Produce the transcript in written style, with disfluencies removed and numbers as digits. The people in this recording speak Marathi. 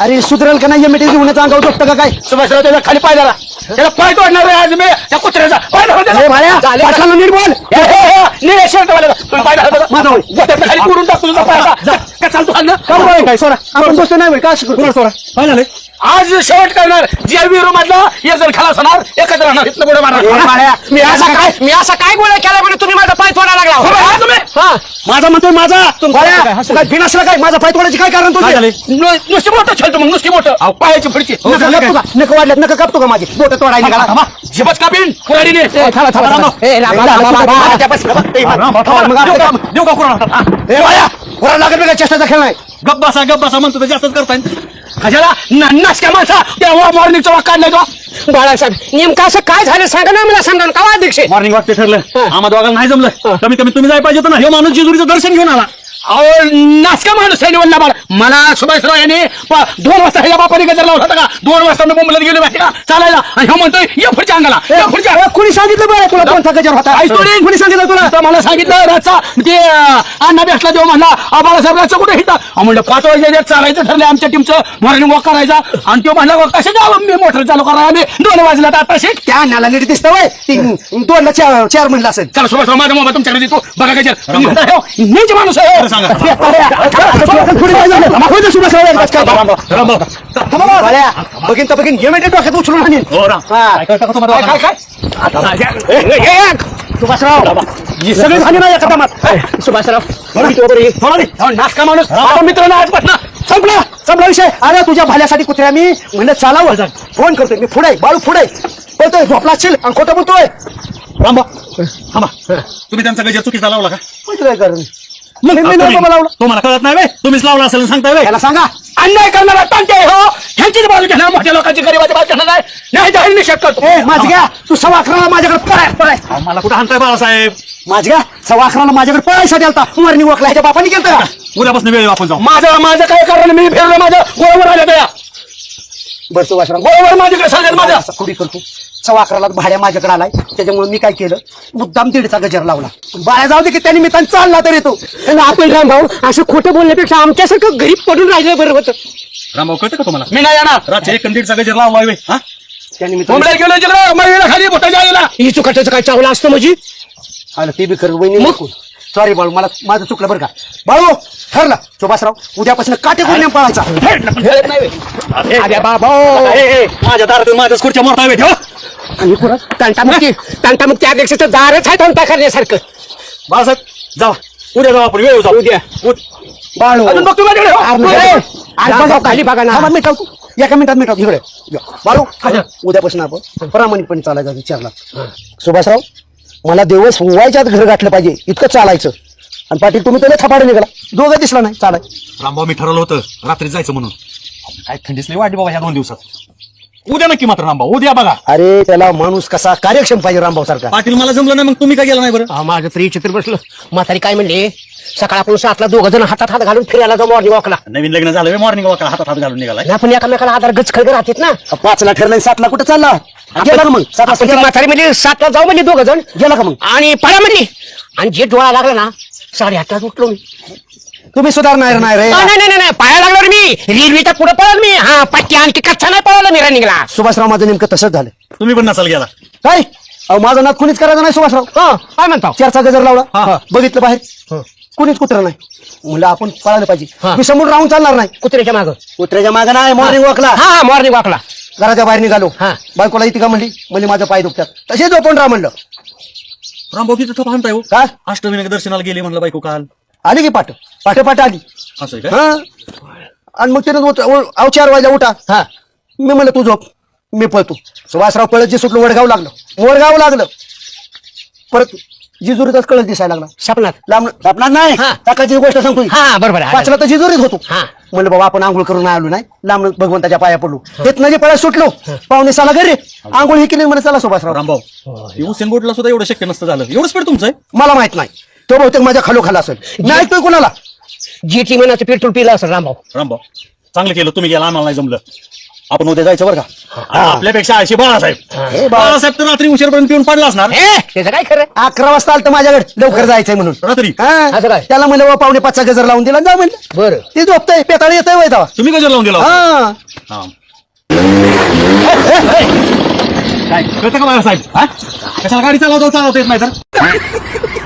अरे सुधरेल का नाही मिठी घेऊन अंगावर झोपतं का काय? सुभाषराव त्याचा खाली पाय झाला, त्याला पाय तोडणार आहे आज मी त्या कुत्र्याचा पाय धरून त्याला. अरे भाड्या, पाटलांना नीट बोल. निळे शर्ट वाल्याला तुम्ही पाय धरला का? माझा होय. गोट्यातनं खाली पुरून टाकतो तुझा पाय असा. का चालतो खाली ना? का बोल काय सोडा, आपण बसतो नाही का शिकू सोडा. काय झालंय? आज शेवट करणार जे विरो मधला एक जण खालास होणार, एकच राहणार, इथलं पुढे मारणार. मी असा काय गोळा केला म्हणून तुम्ही माझा पाय तोडायला लागला? तुम्ही माझा म्हणतोय माझा काय फिनासला काय माझा पाय तोडायची काय कारण तुझे? नुसती मोठं छलतो मग नुसती मोठं पायाची पुढची नक वाढल्यात नका कापतो का माझी बोट तोडायला निघाला? झिपच कापीन कुऱ्हाडीने. लागत चेष्टाचा खेळ नाही. गप बसा म्हणतो तर जास्तच करताय. कशाला नाश का माणसा तेव्हा मॉर्निंगचा वाक काढलाय तो. बाळासाहेब नेमकं असं काय झालं सांगा ना मला, सांगा का अध्यक्ष? मॉर्निंग वॉक ते ठरलं, आम्हा दोघांना नाही जमलं. कमी कमी तुम्ही जाय पाहिजे होतं ना. हे माणूस जेजुरीचं दर्शन घेऊन आला. अहो नाचका माणूस आहे निवडला बाळ. मला सुभाषराव यांनी 2 वाजता ह्या बापाने गजर लावला होता का? 2 वाजता मी मुंबईला गेलो माहिती का चालायला, आणि ह्यो म्हणतोय या पुढच्या अंगाला पुढच्या. कुणी सांगितलं बरं तुला कोणता गजर होता? कुणी सांगितलं तुला? तर मला सांगितलं रातचा ते अण्णा बेसला देव म्हणला बाळासाहेब रातचा कुठे हिता म्हणलं 5 वाजता चालायचं ठरलं आमच्या टीमचं मॉर्निंग वॉक करायचा. आणि तो म्हणला कसं जावं मी मोटर चालू करायला आम्ही 2 वाजला तर आता शेट त्या अण्णाला नीट दिसतं वय 2ला 4 म्हणलं असेल. चला सुभाषराव माझा मोबाईल तुमच्याकडे देतो बघा गजर. नीच माणूस आहे सांगा. बघीन तर बघीन हे मिनिट डोक्यात उचलून आणीन. सुभाषराव सगळे झाले ना एका दमात. सुभाषराव नाचका माणूस मित्र ना आजपासून संपला विषय. अरे तुझ्या भाल्यासाठी कुत्र्या मी म्हणलं चालावं फोन करतोय मी. पुढे बाळू पुढे बोलतोय झोपला असशील आणि खोटं बोलतोय. थांबा तुम्ही त्यांचा गजर चुकीचा लावला का? काय करून मग मी नव्हतं लावलं. तुम्हाला कळत नाही बाई, तुम्हीच लावला असेल सांगताय बाई. त्याला सांगा अन्याय करणारा तांटे हो ह्यांचीच बाजू घेणार, मोठ्या लोकांची गरीबाची बाजू घेणार नाही. जाहीर निषेध करतो. माझ घ्या तू 11:15 माझ्याकडे पळाय. मला कुठं हाणताय बाळासाहेब? माझ घ्या 11:15 माझ्याकडे पळायसाठी आलता. मॉर्निंग वॉकला ह्याच्या बापाने केलं का? उद्यापासून वेळ आपण जाऊ. माझं काय कारण मी फिरलो माझं गोळावर आल्या त्या बरं सुभाषराव गोळावर माझ्याकडे सांगेल माझ्या असं कुडी करतो. 11:15 भाड्या माझ्याकडे आलाय त्याच्यामुळे मी काय केलं मुद्दाम 1.5चा गजर लावला. बाळा जाऊ दे की त्याने मित्रांनी चालला तर येतो. आपण रामभाऊ असं खोटं बोलण्यापेक्षा आमच्यासारखं गरीब पडून राहिलं बरं होतं. रामभाऊ कळतं का तुम्हाला? मी नाही येणार. रात्री 1-1.5चा गजर लावला हा त्याने मुंबईला गेलो तिकडे महिला खाली बोटाच्या आईला ही चुकाट्याचं काय चावला असतं म्हणजे? आलं ते बी खरं वहिनी सॉरी बाळू मला माझं चुकलं बरं का. बाळू ठरलं सुभाषराव उद्यापासून काटेकोर नेम पळायचा. माझ्या दारातून माझ्याच खुर्च्या मोठा ठेवा. आणि पुढं तंटामुक्ती अध्यक्षाचं दारच आहे तंटा करण्यासारखं. बाळासाहेब जावा उद्या जाऊ आपण वेळ जाऊ उद्या. बाळू अजून बघ बघा खाली बघा ना. मिठावतो एका मिनिटात इकडे बाळू उद्यापासून आपण प्रामाणिकपणे चालायचं विचारला. सुभाषराव मला दिवस व्हायच्या आत घर गाठलं पाहिजे इतकं चालायचं. आणि पाटील तुम्ही त्याला थपाडे निघाला दोघं दिसला नाही चालाय. रामभाऊ मी ठरवलं होतं रात्री जायचं म्हणून. काय थंडीच नाही वाटली बाबा ह्या 2 दिवसात. उद्या नक्की मात्र रामभाऊ उद्या बघा. अरे त्याला माणूस कसा कार्यक्षम पाहिजे रामभाऊ सारखा. पाटील मला जमलं नाही मग तुम्ही काय गेला नाही बरं? माझं तरी चित्र बसलं. म्हातारी काय म्हणले सकाळ आपण 7ला 2 जण हातात हात घालून फिरायला जाऊ मॉर्निंग वॉकला. नवीन लग्न झालं मॉर्निंग वॉकला हातात हात घालून निघाला. आपण एकामेकाला आधार गचखळगे राहतात ना. 5ला ठरलं 7ला कुठं चालला गेला का मग? 7 वाजता गेला. म्हातारी म्हणजे 7ला जाऊ म्हणजे 2 जण गेला का मग? आणि पळा म्हणली आणि जे डोळा लागला ना 8:30 उठलो मी. तुम्ही सुधारणार नाही रे. नाही पाया लागलो मी रेल्वेच्या पुढे पळाल मी. हा पट्टी आणखी कच्चा नाही पळाला मी रनिंगला. सुभाषराव माझं नेमकं तसंच झालं. तुम्ही पण नसाल गेला काय अहो माझं नात कुणीच करायचं नाही सुभाषराव. काय म्हणता? 4चा गजर लावला बघितलं बाहेर कुणीच कुत्र नाही. म्हणलं आपण पळायला पाहिजे. मी समोर राहून चालणार नाही. कुत्र्याच्या मागं कुत्र्याच्या मागं नाही मॉर्निंग वॉकला. हा मॉर्निंग वॉकला घराच्या बाहेर निघालो. हा. बायकोला इथे का म्हणली माझं पाय दुखतात तसे झोपून राहा म्हणलं. रामभाऊ तिथं थोपा आणताय हो. काय अष्टमीने दर्शनाला गेले म्हणलं बायको काल. आली की पाठ आली. असं काय? हा आणि मग त्यानं 4 वाजता उठा. हा मी म्हणलं तू झोप मी पळतो. सुभाषराव पळत जे सुटलं वडगाव लागलं परत जिजुरीतच कळत दिसायला लागला. सपनात लांब नाही हा. टाकायची गोष्ट सांगतो. हा बरोबर आहे. 5ला तर जिजुरीत होतो. हा. म्हणलं बाबा आपण आंघोळ करून आलो नाही लांब भगवंताच्या पाया पडलो. तिथनं जे पळत सुटलो 5:45 घरी आंघोळ ही केली म्हणे चला सुभाषराव. रामभाऊ हुसेन बोटला सुद्धा एवढं शक्य नसतं झालं. एवढं स्पीड तुमचं आहे? मला माहित नाही तो बहुतेक माझ्या खालोखाला असेल. मी ऐकतोय कोणाला जीटी महिन्याचं पेट्रोल पिलं असेल रामभाऊ. रामभाऊ चांगलं केलं तुम्ही गेला आम्हाला नाही जमलं. आपण उद्या जायचं बरं का आपल्यापेक्षा अशी बाळासाहेब हे बाळासाहेब तर रात्री उशीरपर्यंत पिऊन पडला असणार त्याचं काय खरं 11 वाजता आलं तर माझ्याकडे लवकर जायचंय म्हणून रात्री असं काय? त्याला म्हणलं बाबा 4:45चा गजर लावून दिला जा म्हणलं बरं ते झोपतंय पेताळ येतंय वय तेव्हा. तुम्ही गजर लावून दिला होता? हा हा. काय कळतं का बाळासाहेब हा? कशाला गाडी चालवता येत नाही तर